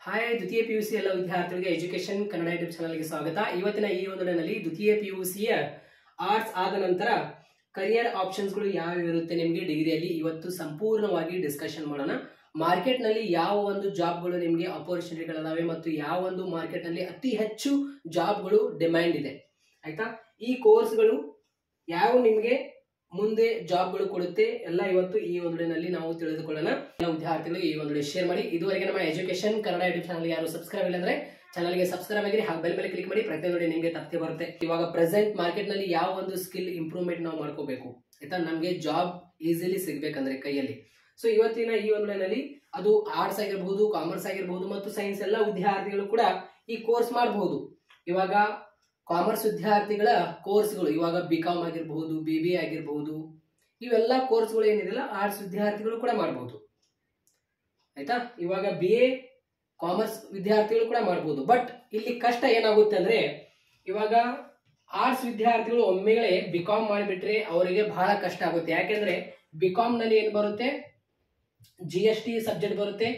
Hi ದ್ವಿತೀಯ PUC ಎಲ್ಲ ವಿದ್ಯಾರ್ಥಿಗಳಿಗೆ ಎಜುಕೇಶನ್ ಕನ್ನಡ ಯೂಟ್ಯೂಬ್ ಚಾನಲ್ಗೆ ಸ್ವಾಗತ. ಇವತ್ತಿನ ಈ ಒಂದು ದಿನದಲ್ಲಿ ದ್ವಿತೀಯ ಪಿಯುಸಿಯ ಆರ್ಟ್ಸ್ ಆದ ನಂತರ ಕರಿಯರ್ ಆಪ್ಷನ್ಸ್ಗಳು ಯಾವ ಇರುತ್ತೆ ನಿಮಗೆ ಡಿಗ್ರಿಯಲ್ಲಿ ಇವತ್ತು ಸಂಪೂರ್ಣವಾಗಿ ಡಿಸ್ಕಷನ್ ಮಾಡೋಣ. ಮಾರ್ಕೆಟ್ ನಲ್ಲಿ ಯಾವ ಒಂದು ಜಾಬ್ಗಳು ನಿಮಗೆ ಅಪರ್ಚುನಿಟಿಗಳಿದಾವೆ ಮತ್ತು ಯಾವ ಒಂದು ಮಾರ್ಕೆಟ್ ನಲ್ಲಿ ಅತಿ ಹೆಚ್ಚು ಜಾಬ್ಗಳು ಡಿಮ್ಯಾಂಡ್ ಇದೆ ಆಯ್ತಾ. ಈ ಕೋರ್ಸ್ಗಳು ಯಾವ ನಿಮಗೆ ಮುಂದೆ ಜಾಬ್ಗಳು ಕೊಡುತ್ತೆ ಎಲ್ಲ ಇವತ್ತು ಈ ಒಂದು ದಿನದಲ್ಲಿ ನಾವು ತಿಳಿದುಕೊಳ್ಳೋಣ. ಎಲ್ಲ ವಿದ್ಯಾರ್ಥಿಗಳು ಈ ಒಂದು ಶೇರ್ ಮಾಡಿ. ಇದುವರೆಗೆ ನಮ್ಮ ಎಜುಕೇಶನ್ ಕನ್ನಡ ಯೂಟ್ಯೂಬ್ ಚಾನಲ್ ಯಾರು ಸಬ್ಸ್ಕ್ರೈಬ್ ಇಲ್ಲ ಅಂದ್ರೆ ಚಾನಲ್ಗೆ ಸಬ್ಸ್ಕ್ರೈಬ್ ಆಗಿರಿ, ಹಾಗೆ ಬೆಲ್ ಮೇಲೆ ಕ್ಲಿಕ್ ಮಾಡಿ. ಪ್ರತಿಯೊಂದು ನಿಮಗೆ ತಪ್ಪದೆ ಬರುತ್ತೆ. ಇವಾಗ ಪ್ರೆಸೆಂಟ್ ಮಾರ್ಕೆಟ್ ನಲ್ಲಿ ಯಾವ ಒಂದು ಸ್ಕಿಲ್ ಇಂಪ್ರೂವ್ಮೆಂಟ್ ನಾವು ಮಾಡ್ಕೋಬೇಕು ಆಯ್ತಾ, ನಮಗೆ ಜಾಬ್ ಈಸಿಲಿ ಸಿಗ್ಬೇಕಂದ್ರೆ ಕೈಯಲ್ಲಿ. ಸೊ ಇವತ್ತಿನ ಈ ಒಂದು ದಿನದಲ್ಲಿ ಅದು ಆರ್ಟ್ಸ್ ಆಗಿರಬಹುದು, ಕಾಮರ್ಸ್ ಆಗಿರಬಹುದು ಮತ್ತು ಸೈನ್ಸ್ ಎಲ್ಲ ವಿದ್ಯಾರ್ಥಿಗಳು ಕೂಡ ಈ ಕೋರ್ಸ್ ಮಾಡಬಹುದು. ಇವಾಗ ಕಾಮರ್ಸ್ ವಿದ್ಯಾರ್ಥಿಗಳ ಕೋರ್ಸ್ಗಳು ಇವಾಗ ಬಿಕಾಮ್ ಆಗಿರಬಹುದು, BBA ಆಗಿರಬಹುದು, ಇವೆಲ್ಲ ಕೋರ್ಸ್ಗಳು ಏನಿದೆಯಲ್ಲ ಆರ್ಟ್ಸ್ ವಿದ್ಯಾರ್ಥಿಗಳು ಕೂಡ ಮಾಡಬಹುದು ಆಯ್ತಾ. ಇವಾಗ BA ಕಾಮರ್ಸ್ ವಿದ್ಯಾರ್ಥಿಗಳು ಕೂಡ ಮಾಡಬಹುದು. ಬಟ್ ಇಲ್ಲಿ ಕಷ್ಟ ಏನಾಗುತ್ತೆ ಅಂದ್ರೆ ಇವಾಗ ಆರ್ಟ್ಸ್ ವಿದ್ಯಾರ್ಥಿಗಳು ಒಮ್ಮೆಗಳೇ ಬಿಕಾಮ್ ಮಾಡಿಬಿಟ್ರೆ ಅವರಿಗೆ ಬಹಳ ಕಷ್ಟ ಆಗುತ್ತೆ. ಯಾಕೆಂದ್ರೆ ಬಿಕಾಮ್ ನಲ್ಲಿ ಏನ್ ಬರುತ್ತೆ, GST ಸಬ್ಜೆಕ್ಟ್ ಬರುತ್ತೆ,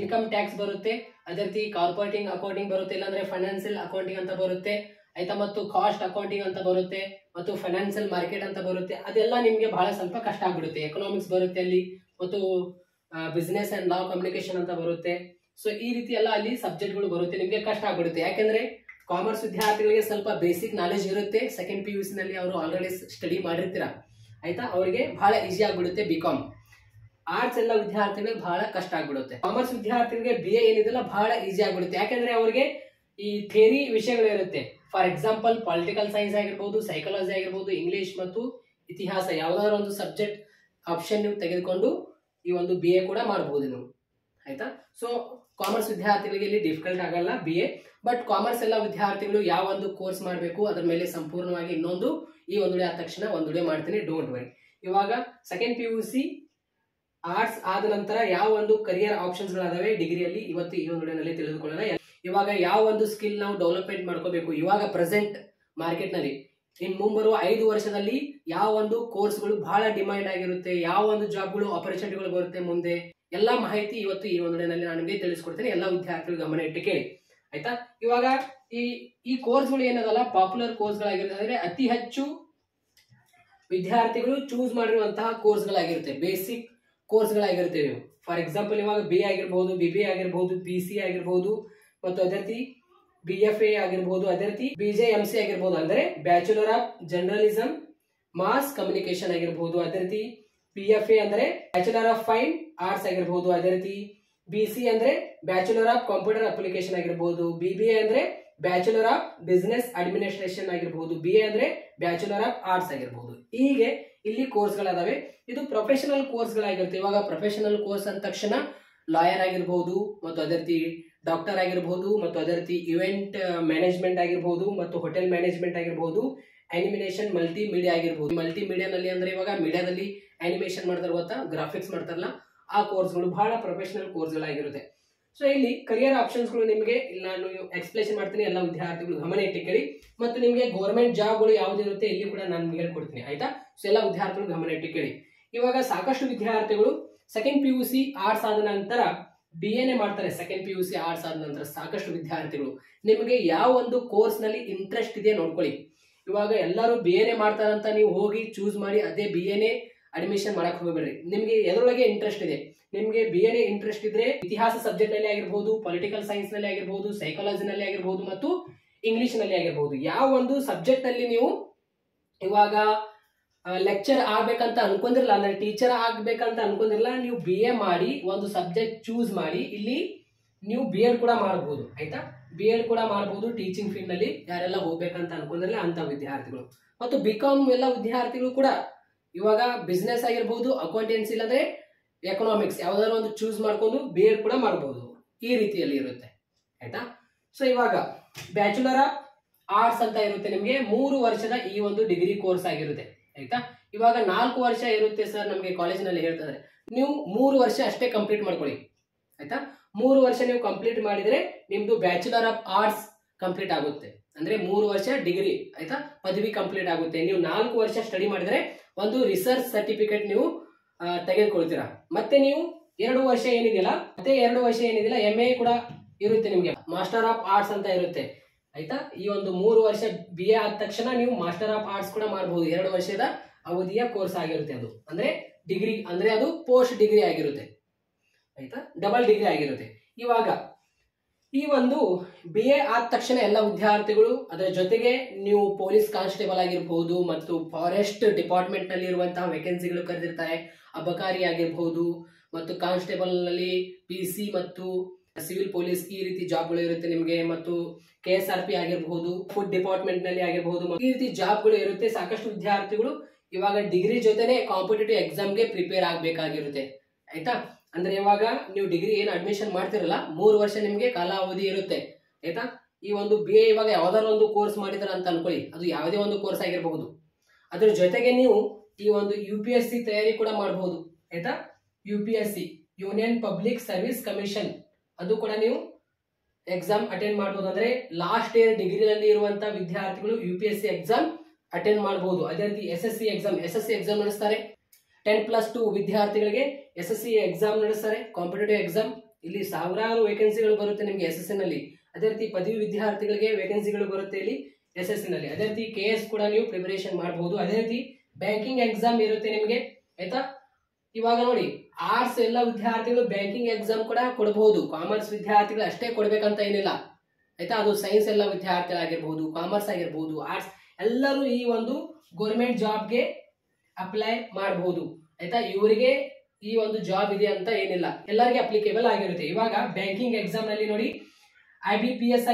ಇನ್ಕಮ್ ಟ್ಯಾಕ್ಸ್ ಬರುತ್ತೆ, ಅದೇ ರೀತಿ ಕಾರ್ಪೊರೇಟಿಂಗ್ ಅಕೌಂಟಿಂಗ್ ಬರುತ್ತೆ, ಇಲ್ಲಾಂದ್ರೆ ಫೈನಾನ್ಷಿಯಲ್ ಅಕೌಂಟಿಂಗ್ ಅಂತ ಬರುತ್ತೆ ಆಯ್ತಾ, ಮತ್ತು ಕಾಸ್ಟ್ ಅಕೌಂಟಿಂಗ್ ಅಂತ ಬರುತ್ತೆ, ಮತ್ತು ಫೈನಾನ್ಷಿಯಲ್ ಮಾರ್ಕೆಟ್ ಅಂತ ಬರುತ್ತೆ. ಅದೆಲ್ಲ ನಿಮ್ಗೆ ಬಹಳ ಸ್ವಲ್ಪ ಕಷ್ಟ ಆಗ್ಬಿಡುತ್ತೆ. ಎಕನಾಮಿಕ್ಸ್ ಬರುತ್ತೆ ಅಲ್ಲಿ, ಮತ್ತು ಬಿಸ್ನೆಸ್ ಅಂಡ್ ಲಾ ಕಮ್ಯುನಿಕೇಶನ್ ಅಂತ ಬರುತ್ತೆ. ಸೊ ಈ ರೀತಿ ಎಲ್ಲ ಅಲ್ಲಿ ಸಬ್ಜೆಕ್ಟ್ಗಳು ಬರುತ್ತೆ, ನಿಮ್ಗೆ ಕಷ್ಟ ಆಗ್ಬಿಡುತ್ತೆ. ಯಾಕೆಂದ್ರೆ ಕಾಮರ್ಸ್ ವಿದ್ಯಾರ್ಥಿಗಳಿಗೆ ಸ್ವಲ್ಪ ಬೇಸಿಕ್ ನಾಲೆಜ್ ಇರುತ್ತೆ. ಸೆಕೆಂಡ್ PUC ನಲ್ಲಿ ಅವರು ಆಲ್ರೆಡಿ ಸ್ಟಡಿ ಮಾಡಿರ್ತೀರ ಆಯ್ತಾ, ಅವರಿಗೆ ಬಹಳ ಈಸಿ ಆಗ್ಬಿಡುತ್ತೆ ಬಿಕಾಮ್. ಆರ್ಟ್ಸ್ ಎಲ್ಲ ವಿದ್ಯಾರ್ಥಿಗಳಿಗೆ ಬಹಳ ಕಷ್ಟ ಆಗ್ಬಿಡುತ್ತೆ. ಕಾಮರ್ಸ್ ವಿದ್ಯಾರ್ಥಿಗಳಿಗೆ BA ಏನಿದೆಲ್ಲ ಬಹಳ ಈಸಿ ಆಗ್ಬಿಡುತ್ತೆ. ಯಾಕಂದ್ರೆ ಅವರಿಗೆ ಈ ಥಿಯರಿ ವಿಷಯಗಳು ಇರುತ್ತೆ. ಫಾರ್ ಎಕ್ಸಾಂಪಲ್ ಪೊಲಿಟಿಕಲ್ ಸೈನ್ಸ್ ಆಗಿರ್ಬೋದು, ಸೈಕಾಲಜಿ ಆಗಿರ್ಬೋದು, ಇಂಗ್ಲಿಷ್ ಮತ್ತು ಇತಿಹಾಸ ಯಾವ್ದಾದ್ರು ಒಂದು ಸಬ್ಜೆಕ್ಟ್ ಆಪ್ಷನ್ ನೀವು ತೆಗೆದುಕೊಂಡು ಈ ಒಂದು BA ಕೂಡ ಮಾಡಬಹುದು ನೀವು ಆಯ್ತಾ. ಸೊ ಕಾಮರ್ಸ್ ವಿದ್ಯಾರ್ಥಿಗಳಿಗೆ ಇಲ್ಲಿ ಡಿಫಿಕಲ್ಟ್ ಆಗಲ್ಲ BA. ಬಟ್ ಕಾಮರ್ಸ್ ಎಲ್ಲ ವಿದ್ಯಾರ್ಥಿಗಳು ಯಾವ ಒಂದು ಕೋರ್ಸ್ ಮಾಡಬೇಕು ಅದರ ಮೇಲೆ ಸಂಪೂರ್ಣವಾಗಿ ಇನ್ನೊಂದು ಈ ಒಂದು ಆದ ತಕ್ಷಣ ಒಂದು ವಿಡಿಯೋ ಮಾಡ್ತೀನಿ, ಡೋಂಟ್ ವರಿ. ಇವಾಗ ಸೆಕೆಂಡ್ PUC ಆರ್ಟ್ಸ್ ಆದ ನಂತರ ಯಾವ ಒಂದು ಕರಿಯರ್ ಆಪ್ಷನ್ಸ್ ಗಳಾದವೆ ಡಿಗ್ರಿಯಲ್ಲಿ ಇವತ್ತು ಈ ಒಂದು ವಿಡಿಯೋನಲ್ಲಿ ತಿಳಿದುಕೊಳ್ಳೋಣ. ಇವಾಗ ಯಾವ ಒಂದು ಸ್ಕಿಲ್ ನಾವು ಡೆವಲಪ್ಮೆಂಟ್ ಮಾಡ್ಕೋಬೇಕು ಇವಾಗ ಪ್ರೆಸೆಂಟ್ ಮಾರ್ಕೆಟ್ ನಲ್ಲಿ, ಇನ್ ಮುಂಬರುವ 5 ವರ್ಷದಲ್ಲಿ ಯಾವ ಒಂದು ಕೋರ್ಸ್ಗಳು ಬಹಳ ಡಿಮ್ಯಾಂಡ್ ಆಗಿರುತ್ತೆ, ಯಾವ ಒಂದು ಜಾಬ್ಗಳು ಆಪರ್ಚುನಿಟಿಗಳು ಬರುತ್ತೆ ಮುಂದೆ, ಎಲ್ಲ ಮಾಹಿತಿ ಇವತ್ತು ಈ ಒಂದು ದಿನದಲ್ಲಿ ನಾನು ನಿಮಗೆ ತಿಳಿಸ್ಕೊಡ್ತೇನೆ. ಎಲ್ಲ ವಿದ್ಯಾರ್ಥಿಗಳು ಗಮನ ಇಟ್ಟು ಕೇಳಿ ಆಯ್ತಾ. ಇವಾಗ ಈ ಕೋರ್ಸ್ಗಳು ಏನದಲ್ಲ ಪಾಪ್ಯುಲರ್ ಕೋರ್ಸ್ಗಳಾಗಿರುತ್ತೆ, ಅಂದ್ರೆ ಅತಿ ಹೆಚ್ಚು ವಿದ್ಯಾರ್ಥಿಗಳು ಚೂಸ್ ಮಾಡಿರುವಂತಹ ಕೋರ್ಸ್ಗಳಾಗಿರುತ್ತೆ, ಬೇಸಿಕ್ ಕೋರ್ಸ್ಗಳಾಗಿರುತ್ತೆ. ಫಾರ್ ಎಕ್ಸಾಂಪಲ್ ಇವಾಗ BA ಆಗಿರ್ಬಹುದು, BBA ಆಗಿರ್ಬಹುದು, PC ಆಗಿರ್ಬಹುದು, ಮತ್ತು ಅದೇ ರೀತಿ BFA ಆಗಿರ್ಬಹುದು, ಅದೇ ರೀತಿ BJMC ಆಗಿರ್ಬಹುದು, ಅಂದ್ರೆ bachelor of journalism mass communication ಆಗಿರ್ಬಹುದು, ಅದೇ ರೀತಿ PFA ಅಂದ್ರೆ ಬ್ಯಾಚುಲರ್ ಆಫ್ ಫೈನ್ ಆರ್ಟ್ಸ್ ಆಗಿರ್ಬಹುದು, ಅದೇ ರೀತಿ BC ಅಂದ್ರೆ ಬ್ಯಾಚುಲರ್ ಆಫ್ ಕಂಪ್ಯೂಟರ್ ಅಪ್ಲಿಕೇಶನ್ ಆಗಿರ್ಬಹುದು, BBA ಅಂದ್ರೆ ಬ್ಯಾಚುಲರ್ ಆಫ್ ಬಿಸಿನೆಸ್ ಅಡ್ಮಿನಿಸ್ಟ್ರೇಷನ್ ಆಗಿರ್ಬಹುದು, BA ಅಂದ್ರೆ ಬ್ಯಾಚುಲರ್ ಆಫ್ ಆರ್ಟ್ಸ್ ಆಗಿರ್ಬಹುದು. ಹೀಗೆ ಇಲ್ಲಿ ಕೋರ್ಸ್ಗಳದಾವೆ. ಇದು ಪ್ರೊಫೆಷನಲ್ ಕೋರ್ಸ್ಗಳಾಗಿರುತ್ತೆ. ಇವಾಗ ಪ್ರೊಫೆಷನಲ್ ಕೋರ್ಸ್ ಅಂದ ತಕ್ಷಣ ಲಾಯರ್ ಆಗಿರ್ಬಹುದು, ಮತ್ತು ಅದೇ ರೀತಿ ಡಾಕ್ಟರ್ ಆಗಿರ್ಬಹುದು, ಮತ್ತು ಅದೇ ರೀತಿ ಇವೆಂಟ್ ಮ್ಯಾನೇಜ್ಮೆಂಟ್ ಆಗಿರ್ಬಹುದು, ಮತ್ತು ಹೋಟೆಲ್ ಮ್ಯಾನೇಜ್ಮೆಂಟ್ ಆಗಿರ್ಬಹುದು, ಅನಿಮೇಷನ್ ಮಲ್ಟಿ ಮೀಡಿಯಾ ಆಗಿರ್ಬಹುದು. ಮಲ್ಟಿ ಮೀಡಿಯಾನಲ್ಲಿ ಅಂದ್ರೆ ಇವಾಗ ಮೀಡಿಯಾದಲ್ಲಿ ಅನಿಮೇಷನ್ ಮಾಡ್ತಾರೆ ಗೊತ್ತಾ, ಗ್ರಾಫಿಕ್ಸ್ ಮಾಡ್ತಾರಲ್ಲ, ಆ ಕೋರ್ಸ್ಗಳು ಬಹಳ ಪ್ರೊಫೆಷನಲ್ ಕೋರ್ಸ್ಗಳಾಗಿರುತ್ತೆ. ಸೊ ಇಲ್ಲಿ ಕರಿಯರ್ ಆಪ್ಷನ್ಸ್ಗಳು ನಿಮಗೆ ನಾನು ಎಕ್ಸ್ಪ್ಲೇಷನ್ ಮಾಡ್ತೀನಿ, ಎಲ್ಲ ವಿದ್ಯಾರ್ಥಿಗಳು ಗಮನ ಇಟ್ಟು ಕೇಳಿ. ಮತ್ತು ನಿಮಗೆ ಗೌರ್ಮೆಂಟ್ ಜಾಬ್ಗಳು ಯಾವ್ದಿರುತ್ತೆ ಇಲ್ಲಿ ಕೂಡ ನಾನು ಹೇಳ್ಕೊಡ್ತೀನಿ ಆಯ್ತಾ. ಸೊ ಎಲ್ಲ ವಿದ್ಯಾರ್ಥಿಗಳು ಗಮನ ಇಟ್ಟು ಕೇಳಿ. ಇವಾಗ ಸಾಕಷ್ಟು ವಿದ್ಯಾರ್ಥಿಗಳು ಸೆಕೆಂಡ್ PUC ಆರ್ಟ್ಸ್ ಆದ ನಂತರ BA ಮಾಡ್ತಾರೆ. ಸೆಕೆಂಡ್ PUC ಆರ್ಟ್ಸ್ ಆದ ನಂತರ ಸಾಕಷ್ಟು ವಿದ್ಯಾರ್ಥಿಗಳು ನಿಮಗೆ ಯಾವ ಒಂದು ಕೋರ್ಸ್ ನಲ್ಲಿ ಇಂಟ್ರೆಸ್ಟ್ ಇದೆ ನೋಡ್ಕೊಳ್ಳಿ. ಇವಾಗ ಎಲ್ಲರೂ BA ಮಾಡ್ತಾರಂತ ನೀವು ಹೋಗಿ ಚೂಸ್ ಮಾಡಿ ಅದೇ BA ಅಡ್ಮಿಷನ್ ಮಾಡಕ್ ಹೋಗಬೇಡ್ರಿ. ನಿಮ್ಗೆ ಎದ್ರೊಳಗೆ ಇಂಟ್ರೆಸ್ಟ್ ಇದೆ, ನಿಮ್ಗೆ BA ಇಂಟ್ರೆಸ್ಟ್ ಇದ್ರೆ ಇತಿಹಾಸ ಸಬ್ಜೆಕ್ಟ್ ನಲ್ಲಿ ಆಗಿರ್ಬಹುದು, ಪೊಲಿಟಿಕಲ್ ಸೈನ್ಸ್ ನಲ್ಲಿ ಆಗಿರ್ಬಹುದು, ಸೈಕಾಲಜಿ ನಲ್ಲಿ ಆಗಿರ್ಬಹುದು, ಮತ್ತು ಇಂಗ್ಲಿಷ್ ನಲ್ಲಿ ಆಗಿರ್ಬಹುದು. ಯಾವ ಒಂದು ಸಬ್ಜೆಕ್ಟ್ ನಲ್ಲಿ ನೀವು ಇವಾಗ ಲೆಕ್ಚರ್ ಆಗ್ಬೇಕಂತ ಅನ್ಕೊಂಡಿರಲ್ಲ, ಅಂದ್ರೆ ಟೀಚರ್ ಆಗ್ಬೇಕಂತ ಅನ್ಕೊಂಡಿರಲ್ಲ, ನೀವು BA ಮಾಡಿ ಒಂದು ಸಬ್ಜೆಕ್ಟ್ ಚೂಸ್ ಮಾಡಿ ಇಲ್ಲಿ ನೀವು B.Ed ಕೂಡ ಮಾಡಬಹುದು ಆಯ್ತಾ. B.Ed ಕೂಡ ಮಾಡಬಹುದು ಟೀಚಿಂಗ್ ಫೀಲ್ಡ್ ನಲ್ಲಿ ಯಾರೆಲ್ಲ ಹೋಗ್ಬೇಕಂತ ಅನ್ಕೊಂಡಿರಲ್ಲ ಅಂತ ವಿದ್ಯಾರ್ಥಿಗಳು. ಮತ್ತು ಬಿಕಾಮ್ ಎಲ್ಲ ವಿದ್ಯಾರ್ಥಿಗಳು ಕೂಡ ಇವಾಗ ಬಿಸ್ನೆಸ್ ಆಗಿರ್ಬಹುದು, ಅಕೌಂಟೆನ್ಸಿ ಇಲ್ಲಂದ್ರೆ ಎಕನಾಮಿಕ್ಸ್ ಯಾವ್ದಾದ್ರು ಒಂದು ಚೂಸ್ ಮಾಡ್ಕೊಂಡು B.Ed ಕೂಡ ಮಾಡಬಹುದು. ಈ ರೀತಿಯಲ್ಲಿ ಇರುತ್ತೆ ಆಯ್ತಾ. ಸೊ ಇವಾಗ ಬ್ಯಾಚುಲರ್ ಆಫ್ ಆರ್ಟ್ಸ್ ಅಂತ ಇರುತ್ತೆ, ನಿಮಗೆ 3 ವರ್ಷದ ಈ ಒಂದು ಡಿಗ್ರಿ ಕೋರ್ಸ್ ಆಗಿರುತ್ತೆ ಆಯ್ತಾ. ಇವಾಗ 4 ವರ್ಷ ಇರುತ್ತೆ ಸರ್ ನಮಗೆ ಕಾಲೇಜಿನಲ್ಲಿ ಹೇಳ್ತಾರೆ, ನೀವು 3 ವರ್ಷ ಅಷ್ಟೇ ಕಂಪ್ಲೀಟ್ ಮಾಡ್ಕೊಳ್ಳಿ ಆಯ್ತಾ. 3 ವರ್ಷ ನೀವು ಕಂಪ್ಲೀಟ್ ಮಾಡಿದ್ರೆ ನಿಮ್ದು ಬ್ಯಾಚುಲರ್ ಆಫ್ ಆರ್ಟ್ಸ್ ಕಂಪ್ಲೀಟ್ ಆಗುತ್ತೆ, ಅಂದ್ರೆ 3 ವರ್ಷ ಡಿಗ್ರಿ ಆಯ್ತಾ ಪದವಿ ಕಂಪ್ಲೀಟ್ ಆಗುತ್ತೆ. ನೀವು 4 ವರ್ಷ ಸ್ಟಡಿ ಮಾಡಿದ್ರೆ ಒಂದು ರಿಸರ್ಚ್ ಸರ್ಟಿಫಿಕೇಟ್ ನೀವು ತೆಗೆದುಕೊಳ್ತೀರಾ. ಮತ್ತೆ ನೀವು 2 ವರ್ಷ ಏನಿದೆಯಲ್ಲ MA ಕೂಡ ಇರುತ್ತೆ ನಿಮಗೆ. ಮಾಸ್ಟರ್ ಆಫ್ ಆರ್ಟ್ಸ್ ಅಂತ ಇರುತ್ತೆ ಆಯ್ತಾ. ಈ ಒಂದು 3 ವರ್ಷ BA ಆದ ತಕ್ಷಣ ನೀವು ಮಾಸ್ಟರ್ ಆಫ್ ಆರ್ಟ್ಸ್ ಕೂಡ ಮಾಡಬಹುದು. 2 ವರ್ಷದ ಅವಧಿಯ ಕೋರ್ಸ್ ಆಗಿರುತ್ತೆ ಅದು. ಅಂದ್ರೆ ಡಿಗ್ರಿ ಅಂದ್ರೆ ಅದು ಪೋಸ್ಟ್ ಡಿಗ್ರಿ ಆಗಿರುತ್ತೆ ಆಯ್ತಾ, ಡಬಲ್ ಡಿಗ್ರಿ ಆಗಿರುತ್ತೆ. ಇವಾಗ ಈ ಒಂದು BA ಆದ ತಕ್ಷಣ ಎಲ್ಲ ವಿದ್ಯಾರ್ಥಿಗಳು ಅದರ ಜೊತೆಗೆ ನೀವು ಪೊಲೀಸ್ ಕಾನ್ಸ್ಟೇಬಲ್ ಆಗಿರಬಹುದು ಮತ್ತು ಫಾರೆಸ್ಟ್ ಡಿಪಾರ್ಟ್ಮೆಂಟ್ ನಲ್ಲಿ ಇರುವಂತಹ ವೇಕೆನ್ಸಿಗಳು ಕರೆದಿರ್ತಾರೆ. ಅಬಕಾರಿ ಆಗಿರಬಹುದು ಮತ್ತು ಕಾನ್ಸ್ಟೇಬಲ್ ನಲ್ಲಿ PC ಮತ್ತು ಸಿವಿಲ್ ಪೊಲೀಸ್ ಈ ರೀತಿ ಜಾಬ್ಗಳು ಇರುತ್ತೆ ನಿಮಗೆ. ಮತ್ತು KSRP ಆಗಿರಬಹುದು, ಫುಡ್ ಡಿಪಾರ್ಟ್ಮೆಂಟ್ ನಲ್ಲಿ ಆಗಿರಬಹುದು, ಈ ರೀತಿ ಜಾಬ್ಗಳು ಇರುತ್ತೆ. ಸಾಕಷ್ಟು ವಿದ್ಯಾರ್ಥಿಗಳು ಇವಾಗ ಡಿಗ್ರಿ ಜೊತೆನೆ ಕಾಂಪಿಟೇಟಿವ್ ಎಕ್ಸಾಮ್ಗೆ ಪ್ರಿಪೇರ್ ಆಗಬೇಕಾಗಿರುತ್ತೆ ಆಯ್ತಾ. ಅಂದ್ರೆ ಇವಾಗ ನೀವು ಡಿಗ್ರಿ ಏನು ಅಡ್ಮಿಷನ್ ಮಾಡ್ತಿರಲ್ಲ 3 ವರ್ಷ ನಿಮಗೆ ಕಾಲಾವಧಿ ಇರುತ್ತೆ ಆಯ್ತಾ. ಈ ಒಂದು BA ಇವಾಗ ಯಾವ್ದಾದ್ರು ಒಂದು ಕೋರ್ಸ್ ಮಾಡಿದಾರ ಅಂತ ಅನ್ಕೊಳ್ಳಿ, ಅದು ಯಾವುದೇ ಒಂದು ಕೋರ್ಸ್ ಆಗಿರಬಹುದು. ಅದ್ರ ಜೊತೆಗೆ ನೀವು ಈ ಒಂದು UPSC ತಯಾರಿ ಕೂಡ ಮಾಡಬಹುದು ಆಯ್ತಾ. UPSC union public service commission ಅದು ಕೂಡ ನೀವು ಎಕ್ಸಾಮ್ ಅಟೆಂಡ್ ಮಾಡಬಹುದು. ಅಂದ್ರೆ ಲಾಸ್ಟ್ ಇಯರ್ ಡಿಗ್ರಿನಲ್ಲಿ ಇರುವಂತಹ ವಿದ್ಯಾರ್ಥಿಗಳು UPSC ಎಕ್ಸಾಮ್ ಅಟೆಂಡ್ ಮಾಡಬಹುದು. ಅದೇ ರೀತಿ SSC ಎಕ್ಸಾಮ್ ನಡೆಸ್ತಾರೆ. 10+2 ವಿದ್ಯಾರ್ಥಿಗಳಿಗೆ SSC ಎಕ್ಸಾಮ್ ನಡೆಸ್ತಾರೆ, ಕಾಂಪಿಟೇಟಿವ್ ಎಕ್ಸಾಮ್. ಇಲ್ಲಿ ಸಾವಿರಾರು ವೇಕೆನ್ಸಿಗಳು ಬರುತ್ತೆ ನಿಮಗೆ SSC ನಲ್ಲಿ. ಅದೇ ರೀತಿ ಪದವಿ ವಿದ್ಯಾರ್ಥಿಗಳಿಗೆ ವೇಕೆನ್ಸಿಗಳು ಬರುತ್ತೆ ಇಲ್ಲಿ SSC ನಲ್ಲಿ. ಅದೇ ರೀತಿ KS ಕೂಡ ನೀವು ಪ್ರಿಪರೇಷನ್ ಮಾಡಬಹುದು. ಅದೇ ರೀತಿ ಬ್ಯಾಂಕಿಂಗ್ ಎಕ್ಸಾಮ್ ಇರುತ್ತೆ ನಿಮಗೆ ಆಯ್ತಾ. ಇವಾಗ ನೋಡಿ, ಆರ್ಟ್ಸ್ ಎಲ್ಲ ವಿದ್ಯಾರ್ಥಿಗಳು ಬ್ಯಾಂಕಿಂಗ್ ಎಕ್ಸಾಮ್ ಕೂಡ ಕೊಡಬಹುದು. ಕಾಮರ್ಸ್ ವಿದ್ಯಾರ್ಥಿಗಳು ಅಷ್ಟೇ ಕೊಡ್ಬೇಕಂತ ಏನಿಲ್ಲ ಆಯ್ತಾ. ಅದು ಸೈನ್ಸ್ ಎಲ್ಲ ವಿದ್ಯಾರ್ಥಿಗಳಾಗಿರ್ಬಹುದು, ಕಾಮರ್ಸ್ ಆಗಿರ್ಬಹುದು, ಆರ್ಟ್ಸ್ ಎಲ್ಲರೂ ಈ ಒಂದು ಗೌರ್ಮೆಂಟ್ ಜಾಬ್ಗೆ ಅಪ್ಲೈ ಮಾಡಬಹುದು ಆಯ್ತಾ. ಇವರಿಗೆ ಈ ಒಂದು ಜಾಬ್ ಇದೆ ಅಂತ ಏನಿಲ್ಲ, ಎಲ್ಲರಿಗೆ ಅಪ್ಲಿಕೇಬಲ್ ಆಗಿರುತ್ತೆ. ಇವಾಗ ಬ್ಯಾಂಕಿಂಗ್ ಎಕ್ಸಾಮ್ ನಲ್ಲಿ ನೋಡಿ, IBPS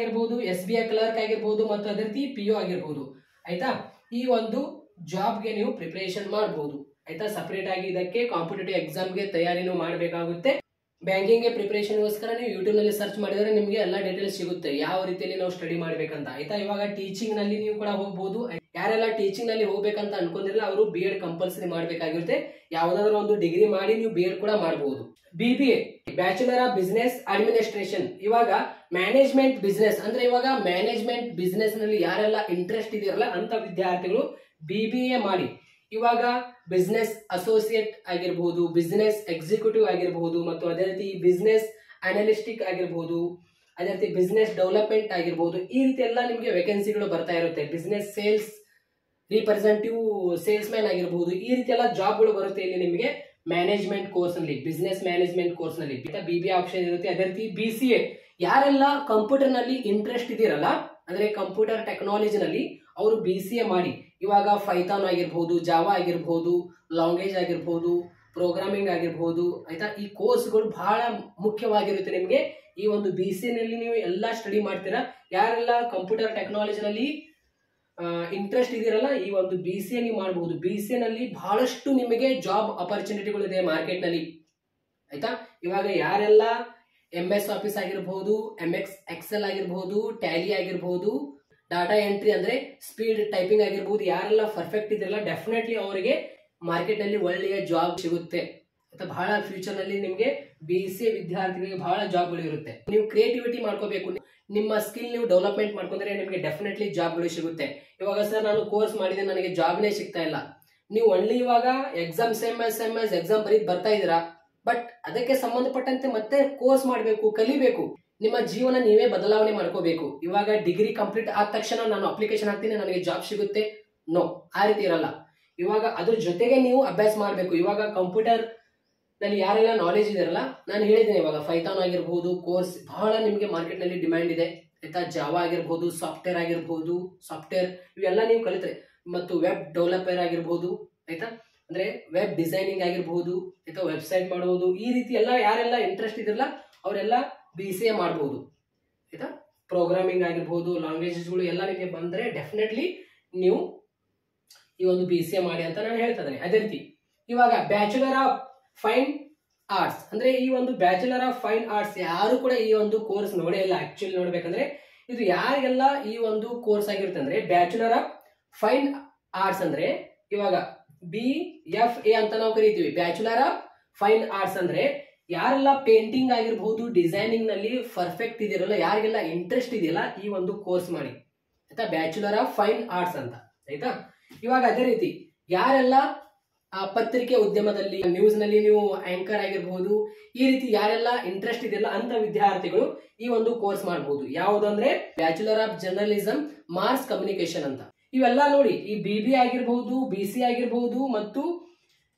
ಆಗಿರ್ಬಹುದು, SBI ಕ್ಲರ್ಕ್ ಆಗಿರ್ಬಹುದು ಮತ್ತು ಅದೇ ರೀತಿ PO ಆಗಿರ್ಬಹುದು ಆಯ್ತಾ. ಈ ಒಂದು ಜಾಬ್ಗೆ ನೀವು ಪ್ರಿಪರೇಷನ್ ಮಾಡಬಹುದು ಆಯ್ತಾ. ಸಪರೇಟ್ ಆಗಿ ಇದಕ್ಕೆ ಕಾಂಪಿಟೇಟಿವ್ ಎಕ್ಸಾಮ್ಗೆ ತಯಾರಿನೂ ಮಾಡಬೇಕಾಗುತ್ತೆ. ಬ್ಯಾಂಕಿಂಗ್ ಪ್ರಿಪರೇಷನ್ಗೋಸ್ಕರ ನೀವು ಯೂಟ್ಯೂಬ್ ನಲ್ಲಿ ಸರ್ಚ್ ಮಾಡಿದ್ರೆ ನಿಮಗೆ ಎಲ್ಲ ಡೀಟೇಲ್ಸ್ ಸಿಗುತ್ತೆ, ಯಾವ ರೀತಿಯಲ್ಲಿ ನಾವು ಸ್ಟಡಿ ಮಾಡ್ಬೇಕಂತ ಆಯ್ತಾ. ಇವಾಗ ಟೀಚಿಂಗ್ ನಲ್ಲಿ ನೀವು ಕೂಡ ಹೋಗಬಹುದು. ಯಾರೆಲ್ಲ ಟೀಚಿಂಗ್ ನಲ್ಲಿ ಹೋಗ್ಬೇಕಂತ ಅನ್ಕೊಂಡಿರಲ್ಲ ಅವರು B.Ed ಕಂಪಲ್ಸರಿ ಮಾಡಬೇಕಾಗಿರುತ್ತೆ. ಯಾವ್ದಾದ್ರು ಒಂದು ಡಿಗ್ರಿ ಮಾಡಿ ನೀವು B.Ed ಕೂಡ ಮಾಡಬಹುದು. BBA bachelor of business administration. ಇವಾಗ ಮ್ಯಾನೇಜ್ಮೆಂಟ್ ಬಿಸಿನೆಸ್ ಅಂದ್ರೆ ಇವಾಗ ಮ್ಯಾನೇಜ್ಮೆಂಟ್ ಬಿಸಿನೆಸ್ ನಲ್ಲಿ ಯಾರೆಲ್ಲ ಇಂಟ್ರೆಸ್ಟ್ ಇದೆಯಲ್ಲ ಅಂತ ವಿದ್ಯಾರ್ಥಿಗಳು BBA ಮಾಡಿ ಇವಾಗ ಬಿಸಿನೆಸ್ ಅಸೋಸಿಯೇಟ್ ಆಗಿರಬಹುದು, ಬಿಸಿನೆಸ್ ಎಕ್ಸಿಕ್ಯೂಟಿವ್ ಆಗಿರಬಹುದು ಮತ್ತು ಅದೇ ರೀತಿ ಬಿಸಿನೆಸ್ ಅನಾಲಿಸ್ಟಿಕ್ ಆಗಿರಬಹುದು, ಅದೇ ರೀತಿ ಬಿಸಿನೆಸ್ ಡೆವಲಪ್ಮೆಂಟ್ ಆಗಿರಬಹುದು. ಈ ರೀತಿ ಎಲ್ಲ ನಿಮಗೆ ವೇಕೆನ್ಸಿಗಳು ಬರ್ತಾ ಇರುತ್ತೆ. Business sales representative, sales man ಆಗಿರಬಹುದು, ಈ ರೀತಿ ಎಲ್ಲ ಜಾಬ್ಗಳು ಬರುತ್ತೆ ಇಲ್ಲಿ ನಿಮಗೆ ಮ್ಯಾನೇಜ್ಮೆಂಟ್ ಕೋರ್ಸ್ ನಲ್ಲಿ, ಬಿಸಿನೆಸ್ ಮ್ಯಾನೇಜ್ಮೆಂಟ್ ಕೋರ್ಸ್ ನಲ್ಲಿ BBA ಆಪ್ಷನ್ ಇರುತ್ತೆ. ಅದೇ ರೀತಿ BCA ಯಾರೆಲ್ಲ ಕಂಪ್ಯೂಟರ್ ನಲ್ಲಿ ಇಂಟ್ರೆಸ್ಟ್ ಇದೀರಲ್ಲ ಅಂದ್ರೆ ಕಂಪ್ಯೂಟರ್ ಟೆಕ್ನಾಲಜಿ ನಲ್ಲಿ ಅವರು BCA ಮಾಡಿ ಇವಾಗ ಪೈಥಾನ್ ಆಗಿರಬಹುದು, ಜಾವಾ ಆಗಿರಬಹುದು, ಲ್ಯಾಂಗ್ವೇಜ್ ಆಗಿರಬಹುದು, ಪ್ರೋಗ್ರಾಮಿಂಗ್ ಆಗಿರಬಹುದು ಆಯ್ತಾ. ಈ ಕೋರ್ಸ್ಗಳು ಬಹಳ ಮುಖ್ಯವಾಗಿರುತ್ತೆ ನಿಮಗೆ. ಈ ಒಂದು BCA ನಲ್ಲಿ ನೀವು ಎಲ್ಲ ಸ್ಟಡಿ ಮಾಡ್ತೀರಾ. ಯಾರೆಲ್ಲ ಕಂಪ್ಯೂಟರ್ ಟೆಕ್ನಾಲಜಿ ನಲ್ಲಿ ಇಂಟ್ರೆಸ್ಟ್ ಇದೀರಲ್ಲ ಈ ಒಂದು BCA ನೀವು ಮಾಡಬಹುದು. BCA ನಲ್ಲಿ ಬಹಳಷ್ಟು ನಿಮಗೆ ಜಾಬ್ ಅಪರ್ಚುನಿಟಿಗಳು ಇದೆ ಮಾರ್ಕೆಟ್ ನಲ್ಲಿ ಆಯ್ತಾ. ಇವಾಗ ಯಾರೆಲ್ಲ MS ಆಫೀಸ್ ಆಗಿರಬಹುದು, MX Excel ಆಗಿರಬಹುದು, ಟ್ಯಾಲಿ ಆಗಿರಬಹುದು, ಡಾಟಾ ಎಂಟ್ರಿ ಅಂದ್ರೆ ಸ್ಪೀಡ್ ಟೈಪಿಂಗ್ ಆಗಿರಬಹುದು, ಯಾರೆಲ್ಲ ಪರ್ಫೆಕ್ಟ್ ಇದಿರಲ್ಲ ಡೆಫಿನೆಟ್ಲಿ ಅವರಿಗೆ ಮಾರ್ಕೆಟ್ ನಲ್ಲಿ ಒಳ್ಳೆಯ ಜಾಬ್ ಸಿಗುತ್ತೆ ಆಯ್ತಾ. ಬಹಳ ಫ್ಯೂಚರ್ ನಲ್ಲಿ ನಿಮಗೆ BCA ವಿದ್ಯಾರ್ಥಿಗಳಿಗೆ ಬಹಳ ಜಾಬ್ಗಳು ಇರುತ್ತೆ. ನೀವು ಕ್ರಿಯೇಟಿವಿಟಿ ಮಾಡ್ಕೋಬೇಕು, ನಿಮ್ಮ ಸ್ಕಿಲ್ ನೀವು ಡೆವಲಪ್ಮೆಂಟ್ ಮಾಡ್ಕೊಂಡ್ರೆ ನಿಮಗೆ ಡೆಫಿನೆಟ್ಲಿ ಜಾಬ್ಗಳು ಸಿಗುತ್ತೆ. ಇವಾಗ ಸರ್ ನಾನು ಕೋರ್ಸ್ ಮಾಡಿದೆ ನನಗೆ ಜಾಬ್ನೇ ಸಿಗ್ತಾ ಇಲ್ಲ, ನೀವು ಒನ್ಲಿ ಇವಾಗ ಎಕ್ಸಾಮ್ ಸೇಮ್ ಎಕ್ಸಾಮ್ ಬರ್ತಾ ಇದ್ದೀರಾ, ಬಟ್ ಅದಕ್ಕೆ ಸಂಬಂಧಪಟ್ಟಂತೆ ಮತ್ತೆ ಕೋರ್ಸ್ ಮಾಡಬೇಕು, ಕಲಿಬೇಕು, ನಿಮ್ಮ ಜೀವನ ನೀವೇ ಬದಲಾವಣೆ ಮಾಡ್ಕೋಬೇಕು. ಇವಾಗ ಡಿಗ್ರಿ ಕಂಪ್ಲೀಟ್ ಆದ ತಕ್ಷಣ ನಾನು ಅಪ್ಲಿಕೇಶನ್ ಹಾಕ್ತೀನಿ ನನಗೆ ಜಾಬ್ ಸಿಗುತ್ತೆ, ನೋ, ಆ ರೀತಿ ಇರಲ್ಲ. ಇವಾಗ ಅದ್ರ ಜೊತೆಗೆ ನೀವು ಅಭ್ಯಾಸ ಮಾಡಬೇಕು. ಇವಾಗ ಕಂಪ್ಯೂಟರ್ ನಲ್ಲಿ ಯಾರೆಲ್ಲ ನಾಲೆಜ್ ಇದೆಯಲ್ಲ ನಾನು ಹೇಳಿದ್ದೀನಿ, ಇವಾಗ ಪೈಥಾನ್ ಆಗಿರಬಹುದು ಕೋರ್ಸ್ ಬಹಳ ನಿಮಗೆ ಮಾರ್ಕೆಟ್ ನಲ್ಲಿ ಡಿಮ್ಯಾಂಡ್ ಇದೆ ಆಯ್ತಾ. ಜಾವಾ ಆಗಿರಬಹುದು, ಸಾಫ್ಟ್ವೇರ್ ಆಗಿರಬಹುದು, ಇವೆಲ್ಲ ನೀವು ಕಲಿತ್ರೆ ಮತ್ತು ವೆಬ್ ಡೆವಲಪರ್ ಆಗಿರಬಹುದು ಆಯ್ತಾ. ಅಂದ್ರೆ ವೆಬ್ ಡಿಸೈನಿಂಗ್ ಆಗಿರಬಹುದು ಆಯ್ತಾ, ವೆಬ್ಸೈಟ್ ಮಾಡಬಹುದು, ಈ ರೀತಿ ಎಲ್ಲ ಯಾರೆಲ್ಲ ಇಂಟ್ರೆಸ್ಟ್ ಇದಿರಲ್ಲ ಅವರೆಲ್ಲ BCA ಮಾಡಬಹುದು ಆಯ್ತಾ. ಪ್ರೋಗ್ರಾಮಿಂಗ್ ಆಗಿರಬಹುದು, ಲ್ಯಾಂಗ್ವೇಜಸ್ಗಳು ಎಲ್ಲ ನಿಮಗೆ ಬಂದ್ರೆ ಡೆಫಿನೆಟ್ಲಿ ನೀವು ಈ ಒಂದು BCA ಮಾಡಿ ಅಂತ ನಾನು ಹೇಳ್ತಾ ಇದ್ದೇನೆ. ಅದೇ ರೀತಿ ಇವಾಗ ಬ್ಯಾಚುಲರ್ ಆಫ್ ಫೈನ್ ಆರ್ಟ್ಸ್ ಅಂದ್ರೆ ಈ ಒಂದು ಬ್ಯಾಚುಲರ್ ಆಫ್ ಫೈನ್ ಆರ್ಟ್ಸ್ ಯಾರು ಕೂಡ ಈ ಒಂದು ಕೋರ್ಸ್ ನೋಡೇ ಇಲ್ಲ. ಆಕ್ಚುಲಿ ನೋಡ್ಬೇಕಂದ್ರೆ ಇದು ಯಾರಿಗೆಲ್ಲ ಈ ಒಂದು ಕೋರ್ಸ್ ಆಗಿರುತ್ತೆ ಅಂದ್ರೆ ಬ್ಯಾಚುಲರ್ ಆಫ್ ಫೈನ್ ಆರ್ಟ್ಸ್ ಅಂದ್ರೆ ಇವಾಗ BFA ಅಂತ ನಾವು ಕರಿತೀವಿ. ಬ್ಯಾಚುಲರ್ ಆಫ್ ಫೈನ್ ಆರ್ಟ್ಸ್ ಅಂದ್ರೆ ಯಾರೆಲ್ಲ ಪೇಂಟಿಂಗ್ ಆಗಿರಬಹುದು, ಡಿಸೈನಿಂಗ್ ನಲ್ಲಿ ಪರ್ಫೆಕ್ಟ್ ಇದೆಯಲ್ಲ, ಯಾರಿಗೆಲ್ಲ ಇಂಟ್ರೆಸ್ಟ್ ಇದೆಯಲ್ಲ ಈ ಒಂದು ಕೋರ್ಸ್ ಮಾಡಿ ಆಯ್ತಾ. ಬ್ಯಾಚುಲರ್ ಆಫ್ ಫೈನ್ ಆರ್ಟ್ಸ್ ಅಂತ ಆಯ್ತಾ. ಇವಾಗ ಅದೇ ರೀತಿ ಯಾರೆಲ್ಲ ಪತ್ರಿಕೆ ಉದ್ಯಮದಲ್ಲಿ, ನ್ಯೂಸ್ ನಲ್ಲಿ ನೀವು ಆಂಕರ್ ಆಗಿರಬಹುದು. ಈ ರೀತಿ ಯಾರೆಲ್ಲ ಇಂಟ್ರೆಸ್ಟ್ ಇದೆಯಲ್ಲ ಅಂತ ವಿದ್ಯಾರ್ಥಿಗಳು ಈ ಒಂದು ಕೋರ್ಸ್ ಮಾಡಬಹುದು. ಯಾವುದಂದ್ರೆ bachelor of journalism mass communication ಅಂತ. ಇವೆಲ್ಲ ನೋಡಿ, ಈ BB ಆಗಿರಬಹುದು, BC ಆಗಿರಬಹುದು ಮತ್ತು